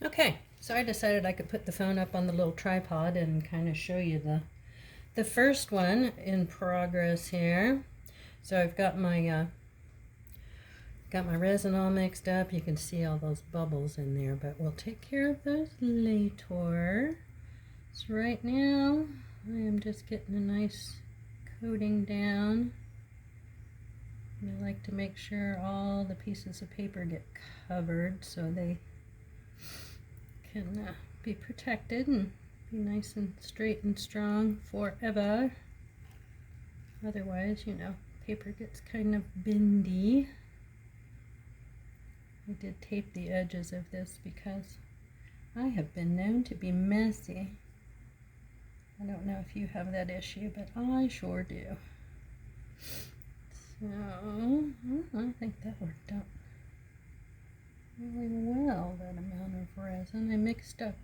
Okay, so I decided I could put the phone up on the little tripod and kind of show you the first one in progress here. So I've got my resin all mixed up. You can see all those bubbles in there, but we'll take care of those later. So right now I am just getting a nice coating down. And I like to make sure all the pieces of paper get covered so they can be protected and be nice and straight and strong forever. Otherwise, you know, paper gets kind of bendy. I did tape the edges of this because I have been known to be messy. I don't know if you have that issue, but I sure do. So, I think that worked out really well, that amount of resin. I mixed up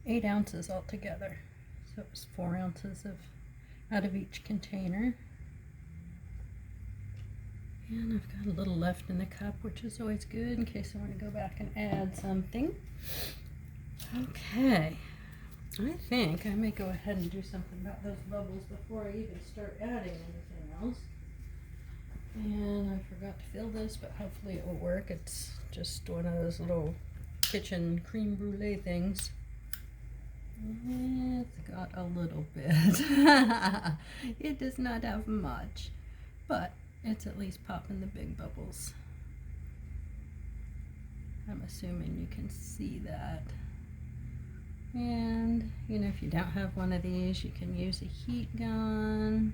8 ounces altogether. So it was 4 ounces out of each container. And I've got a little left in the cup, which is always good in case I want to go back and add something. Okay, I think I may go ahead and do something about those bubbles before I even start adding anything else. And I forgot to fill this, but hopefully it will work. It's just one of those little kitchen creme brulee things. It's got a little bit. It does not have much, but it's at least popping the big bubbles. I'm assuming you can see that. And, you know, if you don't have one of these, you can use a heat gun.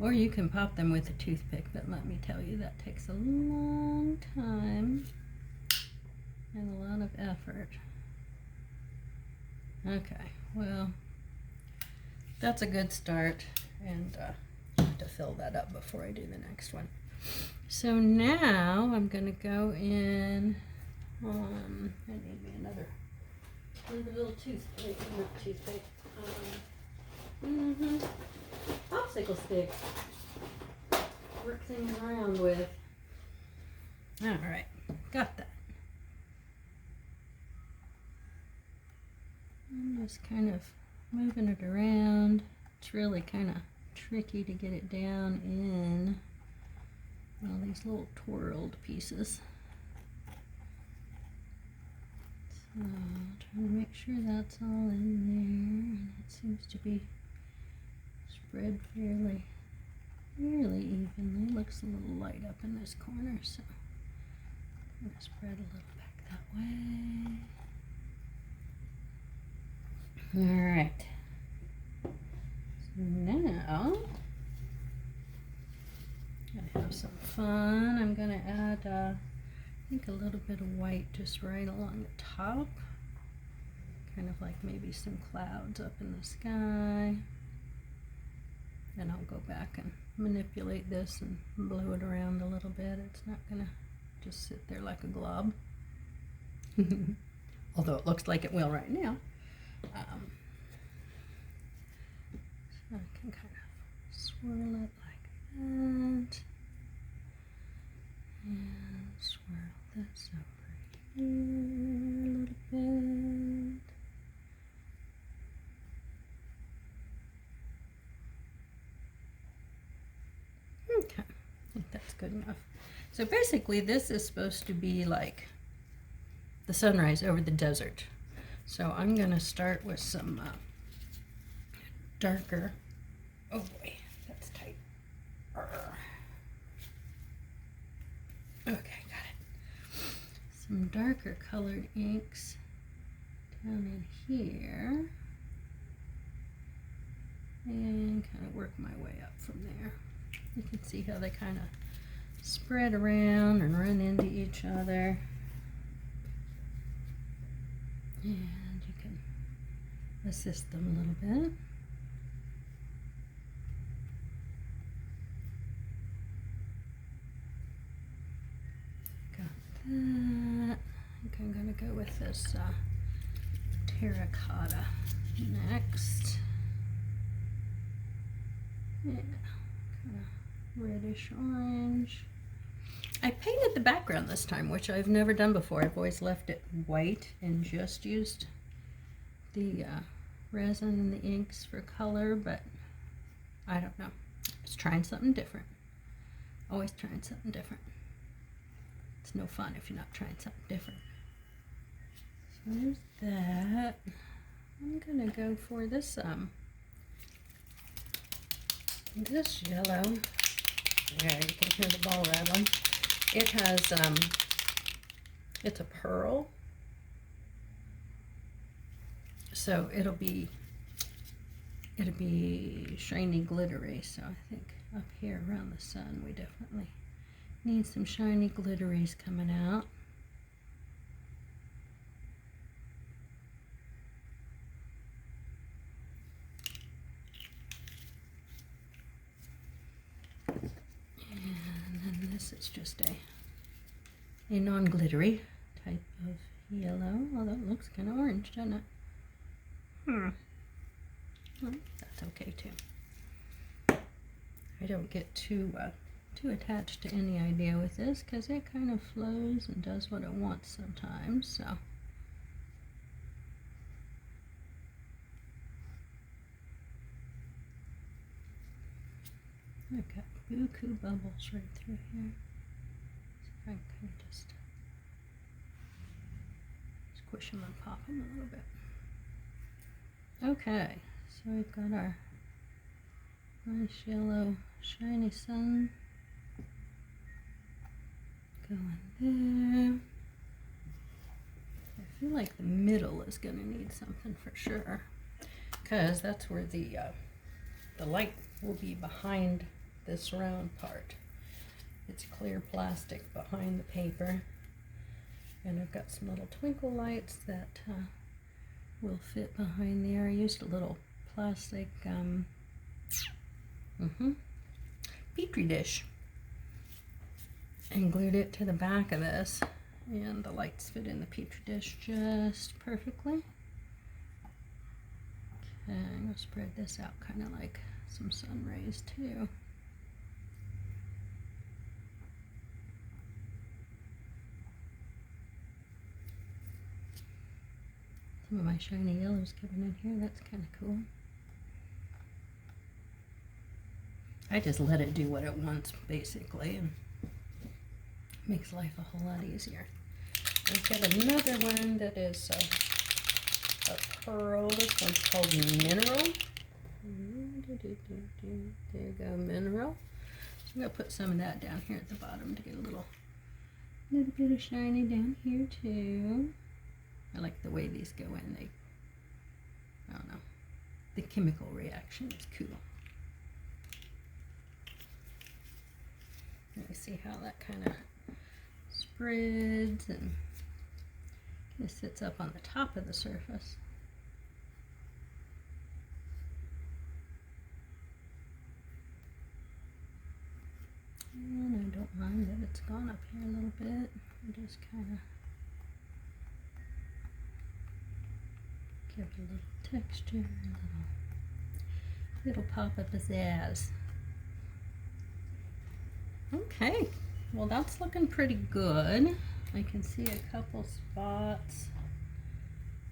Or you can pop them with a toothpick, but let me tell you, that takes a long time and a lot of effort. Okay, well, that's a good start, and I have to fill that up before I do the next one. So now I'm going to go in, I need me another little toothpick, not toothpick, popsicle stick. Work things around with. Alright, got that. I'm just kind of moving it around. It's really kind of tricky to get it down in all these little twirled pieces. So, trying to make sure that's all in there. And it seems to be spread fairly evenly. Looks a little light up in this corner, so I'm going to spread a little back that way. Alright. So now, gotta have some fun. I'm going to add, I think, a little bit of white just right along the top. Kind of like maybe some clouds up in the sky. And I'll go back and manipulate this and blow it around a little bit. It's not going to just sit there like a glob. Although it looks like it will right now. So I can kind of swirl it like that. And swirl this over here a little bit. Okay, I think that's good enough. So basically this is supposed to be like the sunrise over the desert. So I'm going to start with some darker, oh boy, that's tight. Okay, got it. Some darker colored inks down in here. And kind of work my way up from there. You can see how they kind of spread around and run into each other. And you can assist them a little bit. Got that. I think I'm going to go with this terracotta next. Yeah, kind of reddish orange. I painted the background this time, which I've never done before. I've always left it white and just used the resin and the inks for color, but I don't know. Just trying something different. Always trying something different. It's no fun if you're not trying something different. So there's that. I'm gonna go for this yellow. Yeah, you can hear the ball rattling. It has it's a pearl, so it'll be shiny glittery. So I think up here around the sun we definitely need some shiny glitteries coming out. And then this is just a non-glittery type of yellow, although it looks kind of orange, doesn't it? Well, that's okay too. I don't get too attached to any idea with this because it kind of flows and does what it wants sometimes. So I've got buku bubbles right through here. So I can kind of just squish them and pop them a little bit. Okay, so we've got our nice yellow shiny sun going there. I feel like the middle is going to need something for sure, because that's where the light will be behind this round part. It's clear plastic behind the paper, and I've got some little twinkle lights that will fit behind there. I used a little plastic petri dish and glued it to the back of this, and the lights fit in the petri dish just perfectly. Okay, I'm going to spread this out kind of like some sun rays too. Some of my shiny yellows coming in here, that's kind of cool. I just let it do what it wants basically, and makes life a whole lot easier. I've got another one that is a pearl. This one's called Mineral. There you go, Mineral. So I'm going to put some of that down here at the bottom to get a little bit of shiny down here too. I like the way these go in. I don't know, the chemical reaction is cool. You see how that kind of spreads and kind of sits up on the top of the surface. And I don't mind that it's gone up here a little bit. I just kind of give it a little texture, a little pop of pizzazz. Okay, well that's looking pretty good. I can see a couple spots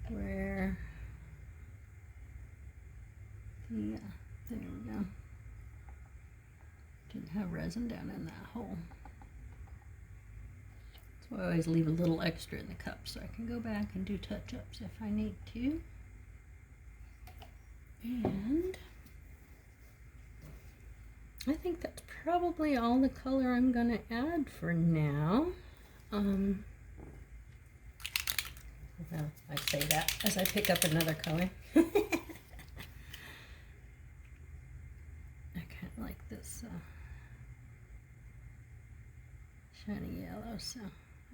where there we go. Didn't have resin down in that hole. So I always leave a little extra in the cup so I can go back and do touch-ups if I need to. And I think that's probably all the color I'm going to add for now. Well, I say that as I pick up another color. I kind of like this shiny yellow, so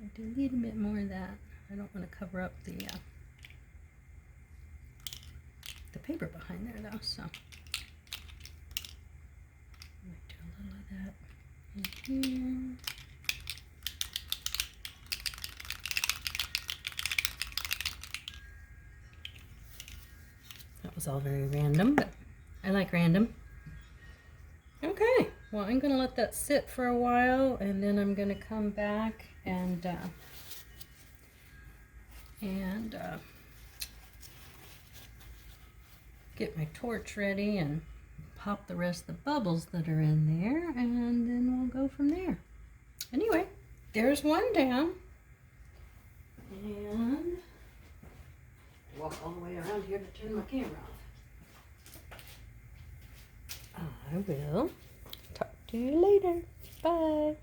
I do a little bit more of that. I don't want to cover up the paper behind there though, so I might do a little of that in here. That was all very random, but I like random. Okay, Well, I'm going to let that sit for a while, and then I'm going to come back and get my torch ready and pop the rest of the bubbles that are in there, and then we'll go from there. Anyway, there's one down. And walk all the way around here to turn my camera off. I will talk to you later. Bye.